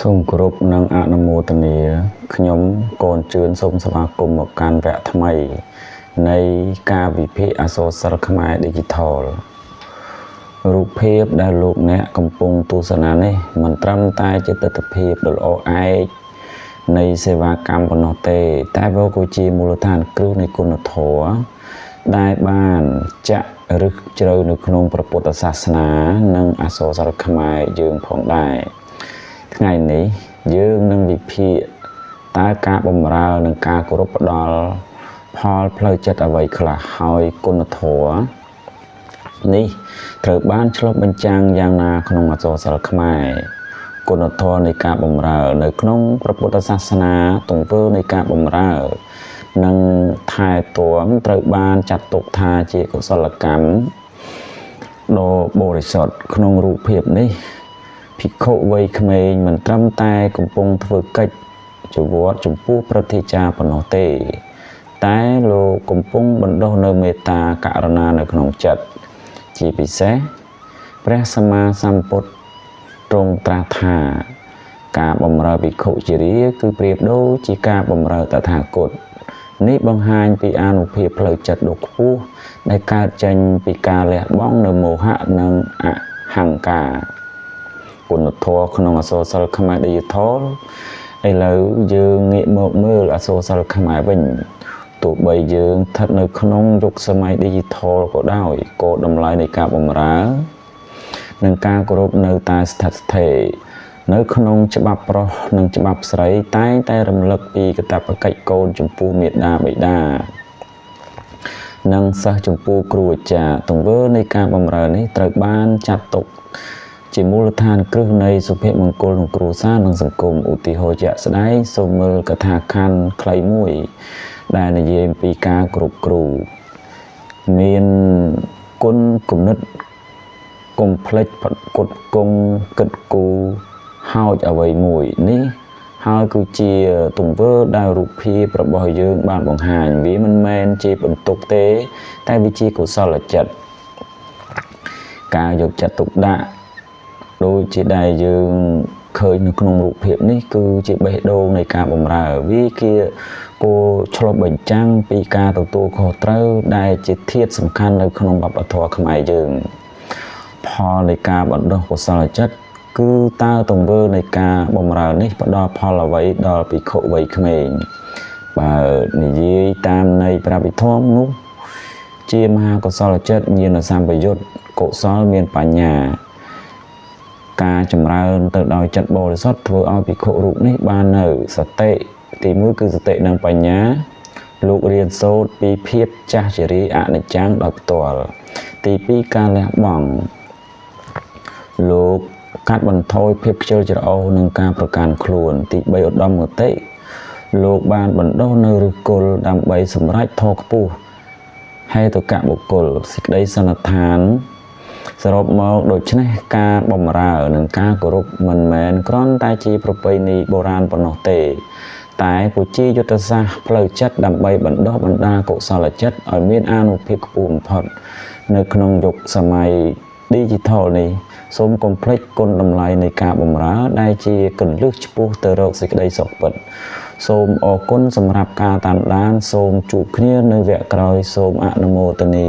សូមគោរពនិងអនុមោទនាខ្ញុំកូនជឿនសូមស្វាគមន៍មកកាន់វគ្គថ្មីនៃការវិភាគអក្សរសិល្ប៍ខ្មែរ Digital រូបភាពដែលលោកអ្នកកំពុងទស្សនានេះមិនត្រឹមតែជាទិដ្ឋភាពដ៏ល្អឯកនៃសេវាកម្មប៉ុណ្ណោះទេតែវាក៏ជាមូលដ្ឋានគ្រឹះនៃគុណធម៌ដែលបានចាក់ឫសជ្រៅនៅក្នុងព្រះពុទ្ធសាសនានិងអក្សរសិល្ប៍ខ្មែរយើងផងដែរថ្ងៃនេះយើងនឹងវិភាគតើការបម្រើនិងការគោរពផ្ដល់ផលផ្លូវចិត្តអ្វីខ្លះហើយគុណធម៌នេះត្រូវបានឆ្លុះបញ្ចាំងយ៉ាងណាក្នុងអក្សរសិល្ប៍ខ្មែរគុណធម៌នៃការបម្រើនៅក្នុងព្រះពុទ្ធសាសនាទង្វើនៃការបម្រើនិងថែទាំត្រូវបានចាត់ទុកថាជាកុសលកម្មដ៏បរិសុទ្ធក្នុងរូបភាពនេះភិក្ខុវ័យក្មេងមិនត្រឹមតែកំពុងធ្វើកិច្ចជាវត្តចំពោះព្រះធេចាប៉ុណ្ណោះទេតែលោកកំពុងបណ្ដុះនៅមេត្តាករុណានៅក្នុងចិត្តជាពិសេសព្រះសម្មាសម្ពុទ្ធទ្រង់ត្រាស់ថាការបម្រើភិក្ខុជារាគឺប្រៀបដូចជាការបម្រើតថាគតនេះបង្ហាញពីអានុភាពផ្លូវចិត្តដ៏ខ្ពស់ដែលកើតចេញពីការលះបង់នៅមោហៈនិងអហង្ការគុណធម៌ក្នុងអក្សរសិល្ប៍ខ្មែរ Digital ឥឡូវយើងងាកមកមើលអក្សរសិល្ប៍ខ្មែរវិញទោះបីយើងស្ថិតនៅក្នុងយុគសម័យ Digital ក៏ដោយគោលតម្លៃនៃការបម្រើនិងការគោរពនៅតែស្ថិតស្ថេរនៅក្នុងច្បាប់ប្រុសនិងច្បាប់ស្រីតែងតែរំលឹកពីកាតព្វកិច្ចកូនចំពោះមាតាបិតានិងសិស្សចំពោះគ្រូអាចារ្យទង្វើនៃការបម្រើនេះត្រូវបានចាត់ទុកជាមូលដ្ឋានគ្រឹះនៃសុភមង្គលក្នុងគ្រួសារនិងសង្គមឧទាហរណ៍ជាក់ស្ដែងសូមមើលកថាខណ្ឌខ្លីមួយដែលនិយាយពីការគ្រប់គ្រូមានគុណគំនិតកុំភ្លេចផ្គត់ផ្គង់គិតគូរហោចអ្វីមួយនេះហើយគឺជាទង្វើដែលរូបភាពរបស់យើងបានបង្ហាញវាមិនមែនជាបន្ទុកទេតែវាជាកុសលចិត្តការយកចិត្តទុកដាក់ដូចជាដែលយើងឃើញនៅក្នុងរូបភាពនេះគឺជាបេះដូងនៃការបម្រើវាជាគោលឆ្លុះបញ្ចាំងពីការទទួលខុសត្រូវដែលជាធាតុសំខាន់នៅក្នុងវប្បធម៌ខ្មែរយើងផលនៃការបណ្ដុះកុសលចិត្តគឺតើទង្វើនៃការបម្រើនេះផ្ដល់ផលអ្វីដល់ភិក្ខុវ័យក្មេងបើនិយាយតាមន័យព្រះវិធម្មនោះជាមហាកុសលចិត្តញាណសម្បយុត្តកុសលមានបញ្ញាការចម្រើនទៅដោយចិត្តបរិសុទ្ធធ្វើឲ្យភិក្ខុរូបនេះបាននៅសតិទី1គឺសតិនិងបញ្ញាលោករៀនសូត្រពីភាពចាស់ជរាអនិច្ចំដោយផ្ទាល់ទី2ការលះបង់លោកកាត់បន្ថយភាពខ្ជិលច្រអូសនិងការប្រកាន់ខ្លួនទី3ឧត្តមគតិលោកបានបណ្ដុះនៅឫសគល់ដើម្បីសម្រេចធម៌ខ្ពស់ហេតុកៈបុគ្គលសេចក្តីសន្និដ្ឋានសរុបមកដូច្នេះការបម្រើនិងការគោរពមិនមែនគ្រាន់តែជាប្រពៃណីបុរាណប៉ុណ្ណោះទេតែជាយុទ្ធសាស្ត្រផ្លូវចិត្តដើម្បីបណ្ដុះបណ្ដាលកុសលចិត្តឲ្យមានអានុភាពខ្ពស់បំផុតនៅក្នុងយុគសម័យ Digital នេះសូមកុំភ្លេចគុណតម្លៃនៃការបម្រើដែលជាគន្លឹះឆ្ពោះទៅរកសេចក្តីសុខពិតសូមអរគុណសម្រាប់ការតាមដានសូមជួបគ្នានៅវគ្គក្រោយសូមអនុមោទនា